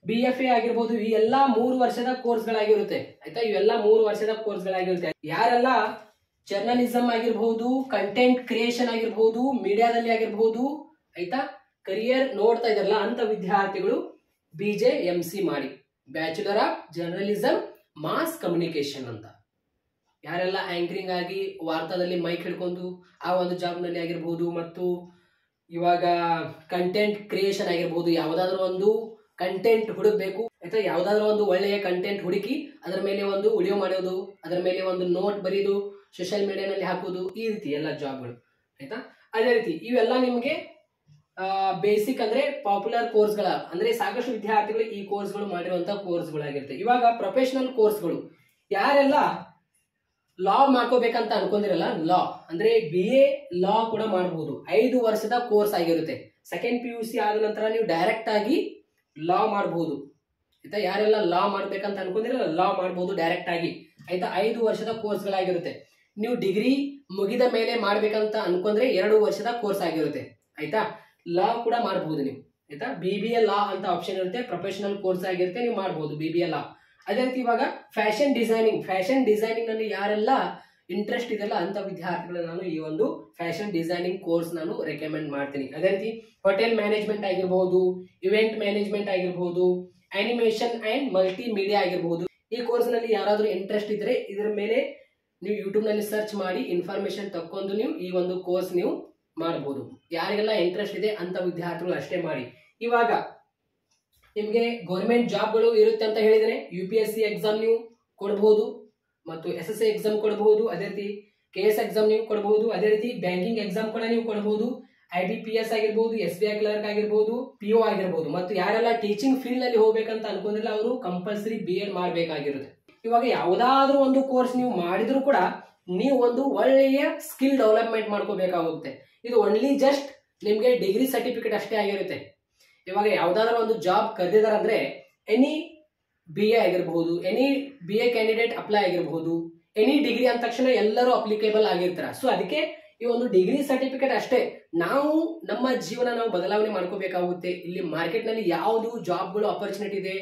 BFA ಆಗಿರಬಹುದು, ಈ ಎಲ್ಲಾ 3 ವರ್ಷದ ಕೋರ್ಸ್ಗಳಾಗಿರುತ್ತೆ. ಆಯ್ತಾ, ಇವೆಲ್ಲ 3 ವರ್ಷದ ಕೋರ್ಸ್ಗಳಾಗಿರುತ್ತೆ. ಯಾರೆಲ್ಲ ಜರ್ನಲಿಸಂ ಆಗಿರಬಹುದು, ಕಂಟೆಂಟ್ ಕ್ರಿಯೇಷನ್ ಆಗಿರಬಹುದು, ಮೀಡಿಯಾದಲ್ಲಿ ಆಗಿರಬಹುದು, ಆಯ್ತಾ, ಕರಿಯರ್ ನೋಡ್ತಾ ಇದಾರಲ್ಲ ಅಂತ ವಿದ್ಯಾರ್ಥಿಗಳು BJMC ಮಾಡಿ, bachelor of journalism mass communication ಅಂತ. ಯಾರೆಲ್ಲ ಆಂಕರಿಂಗ್ ಆಗಿ ವಾರ್ತಾದಲ್ಲಿ ಮೈಕ್ ಹಿಡ್ಕೊಂಡು ಆ ಒಂದು ಜಾಬ್ ನಲ್ಲಿ ಆಗಿರಬಹುದು, ಮತ್ತು ಇವಾಗ ಕಂಟೆಂಟ್ ಕ್ರಿಯೇಷನ್ ಆಗಿರಬಹುದು, ಯಾವುದಾದ್ರೂ ಒಂದು ಕಂಟೆಂಟ್ ಹುಡುಕ್ಬೇಕು, ಆಯ್ತಾ, ಯಾವುದಾದ್ರೂ ಒಂದು ಒಳ್ಳೆಯ ಕಂಟೆಂಟ್ ಹುಡುಕಿ ಅದರ ಮೇಲೆ ಒಂದು ವಿಡಿಯೋ ಮಾಡೋದು, ಅದರ ಮೇಲೆ ಒಂದು ನೋಟ್ ಬರೆಯೋದು, ಸೋಷಿಯಲ್ ಮೀಡಿಯಾನಲ್ಲಿ ಹಾಕೋದು, ಈ ರೀತಿ ಎಲ್ಲ ಜಾಬ್ಗಳು. ಆಯ್ತಾ, ಅದೇ ರೀತಿ ಇವೆಲ್ಲ ನಿಮಗೆ ಬೇಸಿಕ್ ಅಂದ್ರೆ ಪಾಪ್ಯುಲರ್ ಕೋರ್ಸ್ಗಳ, ಅಂದ್ರೆ ಸಾಕಷ್ಟು ವಿದ್ಯಾರ್ಥಿಗಳು ಈ ಕೋರ್ಸ್ಗಳು ಮಾಡಿರುವಂತಹ ಕೋರ್ಸ್ಗಳಾಗಿರುತ್ತೆ. ಇವಾಗ ಪ್ರೊಫೆಷನಲ್ ಕೋರ್ಸ್ಗಳು, ಯಾರೆಲ್ಲ ಲಾ ಮಾಡ್ಕೋಬೇಕಂತ ಅನ್ಕೊಂಡಿರಲ್ಲ, ಲಾ ಅಂದ್ರೆ BA ಲಾ ಕೂಡ ಮಾಡಬಹುದು. 5 ವರ್ಷದ ಕೋರ್ಸ್ ಆಗಿರುತ್ತೆ. ಸೆಕೆಂಡ್ PUC ಆದ ನಂತರ ನೀವು ಡೈರೆಕ್ಟ್ ಆಗಿ ಲಾ ಮಾಡಬಹುದು. ಆಯ್ತಾ, ಯಾರೆಲ್ಲ ಲಾ ಮಾಡ್ಬೇಕಂತ ಅನ್ಕೊಂಡಿರಲ್ಲ, ಲಾ ಮಾಡಬಹುದು ಡೈರೆಕ್ಟ್ ಆಗಿ. ಆಯ್ತಾ, 5 ವರ್ಷದ ಕೋರ್ಸ್ಗಳಾಗಿರುತ್ತೆ. ನೀವು ಡಿಗ್ರಿ ಮುಗಿದ ಮೇಲೆ ಮಾಡ್ಬೇಕಂತ ಅನ್ಕೊಂಡ್ರೆ 2 ವರ್ಷದ ಕೋರ್ಸ್ ಆಗಿರುತ್ತೆ. ಆಯ್ತಾ, ಲಾ ಕೂಡ ಮಾಡಬಹುದು ನೀವು. ಆಯ್ತಾ, BBA ಲಾ ಅಂತ ಆಪ್ಷನ್ ಇರುತ್ತೆ, ಪ್ರೊಫೆಷನಲ್ ಕೋರ್ಸ್ ಆಗಿರುತ್ತೆ, ನೀವು ಮಾಡಬಹುದು BBA ಲಾ. ಅದೇ ರೀತಿ ಇವಾಗ ಫ್ಯಾಷನ್ ಡಿಸೈನಿಂಗ್ ನಲ್ಲಿ ಯಾರೆಲ್ಲ ಇಂಟ್ರೆಸ್ಟ್ ಇದೆಯಲ್ಲ ಅಂತ ವಿದ್ಯಾರ್ಥಿಗಳು ನಾನು ಈ ಒಂದು ಫ್ಯಾಷನ್ ಡಿಸೈನಿಂಗ್ ಕೋರ್ಸ್ ನಾನು ರೆಕಮೆಂಡ್ ಮಾಡ್ತೀನಿ. ಅದೇ ರೀತಿ ಹೋಟೆಲ್ ಮ್ಯಾನೇಜ್ಮೆಂಟ್ ಆಗಿರಬಹುದು, ಇವೆಂಟ್ ಮ್ಯಾನೇಜ್ಮೆಂಟ್ ಆಗಿರಬಹುದು, ಅನಿಮೇಷನ್ ಅಂಡ್ ಮಲ್ಟಿ ಮೀಡಿಯಾ ಆಗಿರಬಹುದು. ಈ ಕೋರ್ಸ್ ನಲ್ಲಿ ಯಾರಾದ್ರೂ ಇಂಟ್ರೆಸ್ಟ್ ಇದ್ರೆ ಇದರ ಮೇಲೆ ನೀವು ಯೂಟ್ಯೂಬ್ ನಲ್ಲಿ ಸರ್ಚ್ ಮಾಡಿ ಇನ್ಫಾರ್ಮೇಶನ್ ತಕ್ಕೊಂಡು ನೀವು ಈ ಒಂದು ಕೋರ್ಸ್ ನೀವು ಮಾಡಬಹುದು. ಯಾರಿಗೆಲ್ಲ ಇಂಟ್ರೆಸ್ಟ್ ಇದೆ ಅಂತ ವಿದ್ಯಾರ್ಥಿಗಳು ಅಷ್ಟೇ ಮಾಡಿ. ಇವಾಗ ನಿಮಗೆ ಗೌರ್ಮೆಂಟ್ ಜಾಬ್ಗಳು ಇರುತ್ತೆ ಅಂತ ಹೇಳಿದ್ರೆ UPSC ಎಕ್ಸಾಮ್ ನೀವು ಕೊಡಬಹುದು, ಮತ್ತು SSC ಎಕ್ಸಾಮ್ ಕೊಡಬಹುದು, ಅದೇ ರೀತಿ KS ಎಕ್ಸಾಮ್ ನೀವು ಕೊಡಬಹುದು, ಅದೇ ರೀತಿ ಬ್ಯಾಂಕಿಂಗ್ ಎಕ್ಸಾಮ್ ಕೂಡ ನೀವು ಕೊಡಬಹುದು, IBPS ಆಗಿರಬಹುದು, SBI ಕ್ಲರ್ಕ್ ಆಗಿರಬಹುದು, PO ಆಗಿರಬಹುದು. ಮತ್ತು ಯಾರೆಲ್ಲ ಟೀಚಿಂಗ್ ಫೀಲ್ಡ್ ನಲ್ಲಿ ಹೋಗ್ಬೇಕಂತ ಅನ್ಕೊಂಡಿಲ್ಲ ಅವರು ಕಂಪಲ್ಸರಿ BEd ಮಾಡಬೇಕಾಗಿರುತ್ತೆ. ಇವಾಗ ಯಾವುದಾದ್ರೂ ಒಂದು ಕೋರ್ಸ್ ನೀವು ಮಾಡಿದ್ರು ಕೂಡ ನೀವು ಒಂದು ಒಳ್ಳೆಯ ಸ್ಕಿಲ್ ಡೆವಲಪ್ಮೆಂಟ್ ಮಾಡ್ಕೋಬೇಕಾಗುತ್ತೆ. ಇದು ಓನ್ಲಿ ಜಸ್ಟ್ ನಿಮ್ಗೆ ಡಿಗ್ರಿ ಸರ್ಟಿಫಿಕೇಟ್ ಅಷ್ಟೇ ಆಗಿರುತ್ತೆ. ಇವಾಗ ಯಾವುದಾದ್ರೂ ಒಂದು ಜಾಬ್ ಕರೆದಿದಾರಂದ್ರೆ ಎನಿ BA ಆಗಿರಬಹುದು, ಎನಿ BA ಕ್ಯಾಂಡಿಡೇಟ್ ಅಪ್ಲೈ ಆಗಿರಬಹುದು, ಎನಿ ಡಿಗ್ರಿ ಅಂದ ತಕ್ಷಣ ಎಲ್ಲರೂ ಅಪ್ಲಿಕೇಬಲ್ ಆಗಿರ್ತಾರೆ. ಸೊ ಅದಕ್ಕೆ ಈ ಒಂದು ಡಿಗ್ರಿ ಸರ್ಟಿಫಿಕೇಟ್ ಅಷ್ಟೇ ನಾವು ನಮ್ಮ ಜೀವನ ನಾವು ಬದಲಾವಣೆ ಮಾಡ್ಕೋಬೇಕಾಗುತ್ತೆ. ಇಲ್ಲಿ ಮಾರ್ಕೆಟ್ ನಲ್ಲಿ ಯಾವುದು ಜಾಬ್ಗಳು ಅಪರ್ಚುನಿಟಿ ಇದೆ,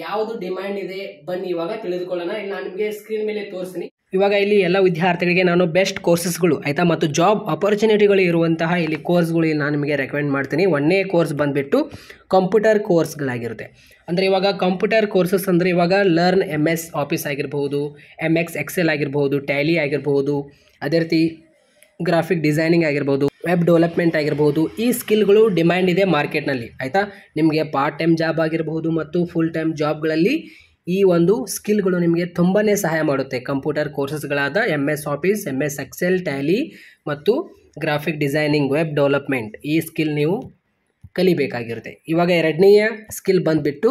ಯಾವುದು ಡಿಮ್ಯಾಂಡ್ ಇದೆ, ಬನ್ನಿ ಇವಾಗ ತಿಳಿದುಕೊಳ್ಳೋಣ. ಇಲ್ಲಿ ನಾನು ನಿಮಗೆ ಸ್ಕ್ರೀನ್ ಮೇಲೆ ತೋರಿಸ್ತೀನಿ. ಇವಾಗ ಇಲ್ಲಿ ಎಲ್ಲ ವಿದ್ಯಾರ್ಥಿಗಳಿಗೆ ನಾನು ಬೆಸ್ಟ್ ಕೋರ್ಸಸ್ಗಳು, ಆಯ್ತಾ, ಮತ್ತು ಜಾಬ್ ಅಪರ್ಚುನಿಟಿಗಳು ಇರುವಂತಹ ಇಲ್ಲಿ ಕೋರ್ಸ್ಗಳು ನಾನು ನಿಮಗೆ ರೆಕಮೆಂಡ್ ಮಾಡ್ತೀನಿ. 1ನೇ ಕೋರ್ಸ್ ಬಂದ್ಬಿಟ್ಟು ಕಂಪ್ಯೂಟರ್ ಕೋರ್ಸ್ಗಳಾಗಿರುತ್ತೆ. ಅಂದರೆ ಇವಾಗ ಕಂಪ್ಯೂಟರ್ ಕೋರ್ಸಸ್ ಅಂದರೆ ಇವಾಗ ಲರ್ನ್ MS ಆಫೀಸ್ ಆಗಿರ್ಬೋದು, MX Excel ಆಗಿರ್ಬೋದು, ಟ್ಯಾಲಿ ಆಗಿರ್ಬೋದು, ಅದೇ ರೀತಿ ಗ್ರಾಫಿಕ್ ಡಿಸೈನಿಂಗ್ ಆಗಿರ್ಬೋದು, ವೆಬ್ ಡೆವಲಪ್ಮೆಂಟ್ ಆಗಿರ್ಬೋದು. ಈ ಸ್ಕಿಲ್ಗಳು ಡಿಮ್ಯಾಂಡ್ ಇದೆ ಮಾರ್ಕೆಟ್ನಲ್ಲಿ. ಆಯಿತಾ, ನಿಮಗೆ ಪಾರ್ಟ್ ಟೈಮ್ ಜಾಬ್ ಆಗಿರ್ಬೋದು ಮತ್ತು ಫುಲ್ ಟೈಮ್ ಜಾಬ್ಗಳಲ್ಲಿ ಈ ಒಂದು ಸ್ಕಿಲ್ಗಳು ನಿಮಗೆ ತುಂಬಾ ಸಹಾಯ ಮಾಡುತ್ತೆ. ಕಂಪ್ಯೂಟರ್ ಕೋರ್ಸಸ್ಗಳಾದ MS office, MS Excel, Tally ಮತ್ತು ಗ್ರಾಫಿಕ್ ಡಿಸೈನಿಂಗ್, ವೆಬ್ ಡೆವಲಪ್ಮೆಂಟ್, ಈ ಸ್ಕಿಲ್ ನೀವು ಕಲಿಬೇಕಾಗಿರುತ್ತೆ. ಇವಾಗ 2ನೇಯ ಸ್ಕಿಲ್ ಬಂದುಬಿಟ್ಟು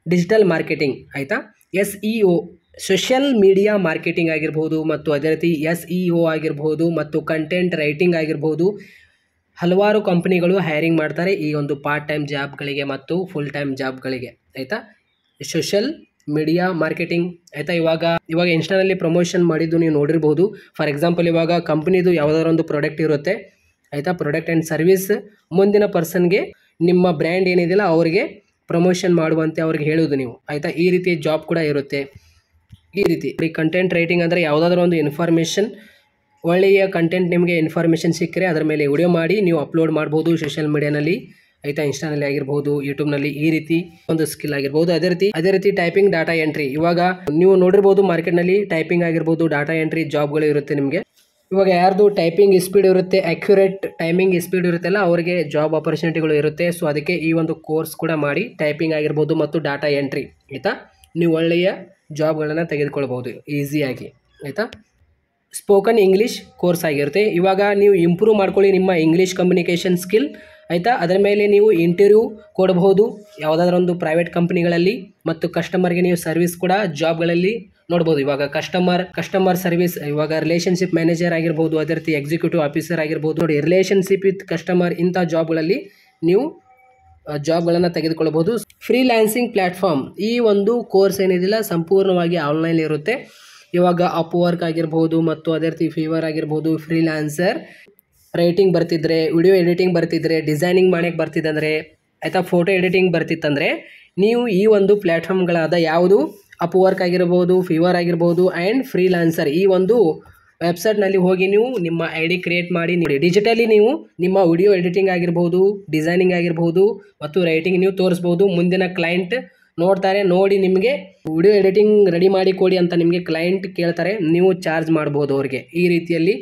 ಡಿಜಿಟಲ್ ಮಾರ್ಕೆಟಿಂಗ್. ಆಯಿತಾ, SEO ಸೋಷಿಯಲ್ ಮೀಡಿಯಾ ಮಾರ್ಕೆಟಿಂಗ್ ಆಗಿರ್ಬೋದು, ಮತ್ತು ಅದೇ ರೀತಿ SEO ಆಗಿರ್ಬೋದು, ಮತ್ತು ಕಂಟೆಂಟ್ ರೈಟಿಂಗ್ ಆಗಿರ್ಬೋದು. ಹಲವಾರು ಕಂಪನಿಗಳು ಹೈರಿಂಗ್ ಮಾಡ್ತಾರೆ ಈ ಒಂದು ಪಾರ್ಟ್ ಟೈಮ್ ಜಾಬ್ಗಳಿಗೆ ಮತ್ತು ಫುಲ್ ಟೈಮ್ ಜಾಬ್ಗಳಿಗೆ. ಆಯಿತಾ, ಸೋಷಿಯಲ್ ಮೀಡಿಯಾ ಮಾರ್ಕೆಟಿಂಗ್. ಆಯಿತಾ, ಇವಾಗ ಇನ್ಸ್ಟಾನಲ್ಲಿ ಪ್ರಮೋಷನ್ ಮಾಡಿದ್ದು ನೀವು ನೋಡಿರ್ಬೋದು. ಫಾರ್ ಎಕ್ಸಾಂಪಲ್ ಇವಾಗ ಕಂಪ್ನಿದು ಯಾವುದಾದ್ರು ಒಂದು ಪ್ರಾಡಕ್ಟ್ ಇರುತ್ತೆ. ಆಯಿತಾ, ಪ್ರಾಡಕ್ಟ್ ಆ್ಯಂಡ್ ಸರ್ವಿಸ್ ಮುಂದಿನ ಪರ್ಸನ್ಗೆ ನಿಮ್ಮ ಬ್ರ್ಯಾಂಡ್ ಏನಿದೆಯಲ್ಲ ಅವರಿಗೆ ಪ್ರಮೋಷನ್ ಮಾಡುವಂತೆ ಅವ್ರಿಗೆ ಹೇಳೋದು ನೀವು. ಆಯಿತಾ, ಈ ರೀತಿ ಜಾಬ್ ಕೂಡ ಇರುತ್ತೆ. ಈ ರೀತಿ ಕಂಟೆಂಟ್ ರೈಟಿಂಗ್ ಅಂದರೆ ಯಾವುದಾದ್ರೂ ಒಂದು ಇನ್ಫಾರ್ಮೇಷನ್, ಒಳ್ಳೆಯ ಕಂಟೆಂಟ್ ನಿಮಗೆ ಇನ್ಫಾರ್ಮೇಷನ್ ಸಿಕ್ಕರೆ ಅದರ ಮೇಲೆ ವಿಡಿಯೋ ಮಾಡಿ ನೀವು ಅಪ್ಲೋಡ್ ಮಾಡ್ಬೋದು ಸೋಷಿಯಲ್ ಮೀಡಿಯಾನಲ್ಲಿ. ಆಯಿತಾ, ಇನ್ಸ್ಟಾನಲ್ಲಿ ಆಗಿರ್ಬೋದು, ಯೂಟ್ಯೂಬ್ನಲ್ಲಿ, ಈ ರೀತಿ ಒಂದು ಸ್ಕಿಲ್ ಆಗಿರ್ಬೋದು. ಅದೇ ರೀತಿ ಟೈಪಿಂಗ್, ಡಾಟಾ ಎಂಟ್ರಿ. ಇವಾಗ ನೀವು ನೋಡಿರ್ಬೋದು ಮಾರ್ಕೆಟ್ನಲ್ಲಿ ಟೈಪಿಂಗ್ ಆಗಿರ್ಬೋದು, ಡಾಟಾ ಎಂಟ್ರಿ ಜಾಬ್ಗಳು ಇರುತ್ತೆ ನಿಮಗೆ. ಇವಾಗ ಯಾರ್ದು ಟೈಪಿಂಗ್ ಸ್ಪೀಡ್ ಇರುತ್ತೆ, ಅಕ್ಯುರೇಟ್ ಟೈಮಿಂಗ್ ಸ್ಪೀಡ್ ಇರುತ್ತಲ್ಲ ಅವರಿಗೆ ಜಾಬ್ ಆಪರ್ಚುನಿಟಿಗಳು ಇರುತ್ತೆ. ಸೊ ಅದಕ್ಕೆ ಈ ಒಂದು ಕೋರ್ಸ್ ಕೂಡ ಮಾಡಿ ಟೈಪಿಂಗ್ ಆಗಿರ್ಬೋದು ಮತ್ತು ಡಾಟಾ ಎಂಟ್ರಿ. ಆಯಿತಾ, ನೀವು ಒಳ್ಳೆಯ ಜಾಬ್ಗಳನ್ನು ತೆಗೆದುಕೊಳ್ಬೋದು ಈಸಿಯಾಗಿ. ಆಯಿತಾ, ಸ್ಪೋಕನ್ ಇಂಗ್ಲೀಷ್ ಕೋರ್ಸ್ ಆಗಿರುತ್ತೆ. ಇವಾಗ ನೀವು ಇಂಪ್ರೂವ್ ಮಾಡ್ಕೊಳ್ಳಿ ನಿಮ್ಮ ಇಂಗ್ಲೀಷ್ ಕಮ್ಯುನಿಕೇಷನ್ ಸ್ಕಿಲ್. ಆಯಿತಾ, ಅದರ ಮೇಲೆ ನೀವು ಇಂಟರ್ವ್ಯೂ ಕೊಡಬಹುದು ಯಾವುದಾದ್ರೂ ಒಂದು ಪ್ರೈವೇಟ್ ಕಂಪ್ನಿಗಳಲ್ಲಿ, ಮತ್ತು ಕಸ್ಟಮರ್ಗೆ ನೀವು ಸರ್ವಿಸ್ ಕೂಡ ಜಾಬ್ಗಳಲ್ಲಿ ನೋಡ್ಬೋದು. ಇವಾಗ ಕಸ್ಟಮರ್ ಸರ್ವಿಸ್, ಇವಾಗ ರಿಲೇಷನ್ಶಿಪ್ ಮ್ಯಾನೇಜರ್ ಆಗಿರ್ಬೋದು, ಅದೇ ರೀತಿ ಎಕ್ಸಿಕ್ಯೂಟಿವ್ ಆಫೀಸರ್ ಆಗಿರ್ಬೋದು. ನೋಡಿ, ರಿಲೇಷನ್ಶಿಪ್ ವಿತ್ ಕಸ್ಟಮರ್ ಇಂಥ ಜಾಬ್ಗಳಲ್ಲಿ ನೀವು ಜಾಬ್ಗಳನ್ನು ತೆಗೆದುಕೊಳ್ಳಬಹುದು. ಫ್ರೀಲ್ಯಾನ್ಸಿಂಗ್ ಪ್ಲ್ಯಾಟ್ಫಾರ್ಮ್ ಈ ಒಂದು ಕೋರ್ಸ್ ಏನಿದಿಲ್ಲ ಸಂಪೂರ್ಣವಾಗಿ ಆನ್ಲೈನ್ ಇರುತ್ತೆ. ಇವಾಗ ಅಪ್ವರ್ಕ್ ಆಗಿರ್ಬೋದು ಮತ್ತು ಅದೇ ರೀತಿ ಫೀವರ್ ಆಗಿರ್ಬೋದು, ಫ್ರೀಲ್ಯಾನ್ಸರ್ ರೈಟಿಂಗ್ ಬರ್ತಿದ್ರೆ, ವಿಡಿಯೋ ಎಡಿಟಿಂಗ್ ಬರ್ತಿದ್ರೆ, ಡಿಸೈನಿಂಗ್ ಮಾಡೋಕ್ಕೆ ಬರ್ತಿದ್ದಂದರೆ ಆಯಿತಾ, ಫೋಟೋ ಎಡಿಟಿಂಗ್ ಬರ್ತಿತ್ತಂದರೆ ನೀವು ಈ ಒಂದು ಪ್ಲ್ಯಾಟ್ಫಾರ್ಮ್ಗಳಾದ ಯಾವುದು ಅಪ್ವರ್ಕ್ ಆಗಿರ್ಬೋದು, ಫೀವರ್ ಆಗಿರ್ಬೋದು ಆ್ಯಂಡ್ ಫ್ರೀಲ್ಯಾನ್ಸರ್ ಈ ಒಂದು ವೆಬ್ಸೈಟ್ನಲ್ಲಿ ಹೋಗಿ ನೀವು ನಿಮ್ಮ ಐ ಡಿ ಕ್ರಿಯೇಟ್ ಮಾಡಿ ಡಿಜಿಟಲಿ ನೀವು ನಿಮ್ಮ ವಿಡಿಯೋ ಎಡಿಟಿಂಗ್ ಆಗಿರ್ಬೋದು, ಡಿಸೈನಿಂಗ್ ಆಗಿರ್ಬೋದು ಮತ್ತು ರೈಟಿಂಗ್ ನೀವು ತೋರಿಸ್ಬೋದು. ಮುಂದಿನ ಕ್ಲೈಂಟ್ ನೋಡ್ತಾರೆ, ನೋಡಿ ನಿಮಗೆ ವಿಡಿಯೋ ಎಡಿಟಿಂಗ್ ರೆಡಿ ಮಾಡಿ ಕೊಡಿ ಅಂತ ನಿಮಗೆ ಕ್ಲೈಂಟ್ ಕೇಳ್ತಾರೆ, ನೀವು ಚಾರ್ಜ್ ಮಾಡ್ಬೋದು ಅವ್ರಿಗೆ. ಈ ರೀತಿಯಲ್ಲಿ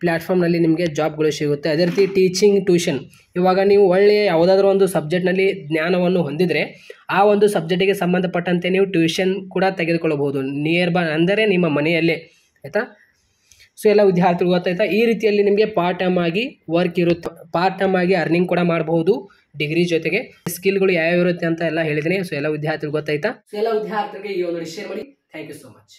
ಪ್ಲ್ಯಾಟ್ಫಾರ್ಮ್ನಲ್ಲಿ ನಿಮಗೆ ಜಾಬ್ಗಳು ಸಿಗುತ್ತೆ. ಅದೇ ರೀತಿ ಟೀಚಿಂಗ್ ಟ್ಯೂಷನ್, ಇವಾಗ ನೀವು ಒಳ್ಳೆಯ ಯಾವುದಾದ್ರೂ ಒಂದು ಸಬ್ಜೆಕ್ಟ್ನಲ್ಲಿ ಜ್ಞಾನವನ್ನು ಹೊಂದಿದರೆ ಆ ಒಂದು ಸಬ್ಜೆಕ್ಟಿಗೆ ಸಂಬಂಧಪಟ್ಟಂತೆ ನೀವು ಟ್ಯೂಷನ್ ಕೂಡ ತೆಗೆದುಕೊಳ್ಳಬಹುದು ನಿಯರ್ ಬೈ, ಅಂದರೆ ನಿಮ್ಮ ಮನೆಯಲ್ಲೇ ಆಯಿತಾ. ಸೊ ಎಲ್ಲ ವಿದ್ಯಾರ್ಥಿಗಳು ಗೊತ್ತಾಯ್ತಾ. ಈ ರೀತಿಯಲ್ಲಿ ನಿಮಗೆ ಪಾರ್ಟ್ ಟೈಮ್ ಆಗಿ ವರ್ಕ್ ಇರುತ್ತೆ, ಪಾರ್ಟ್ ಟೈಮ್ ಆಗಿ ಅರ್ನಿಂಗ್ ಕೂಡ ಮಾಡಬಹುದು ಡಿಗ್ರಿ ಜೊತೆಗೆ. ಸ್ಕಿಲ್ಗಳು ಯಾವ್ಯಾವ ಇರುತ್ತೆ ಅಂತ ಎಲ್ಲ ಹೇಳಿದ್ದೀನಿ. ಸೊ ಎಲ್ಲ ವಿದ್ಯಾರ್ಥಿಗಳು ಗೊತ್ತಾಯ್ತಾ. ಸೊ ಎಲ್ಲ ವಿದ್ಯಾರ್ಥಿಗಳಿಗೆ ಈ ಒಂದು ಶೇರ್ ಮಾಡಿ. Thank you so much.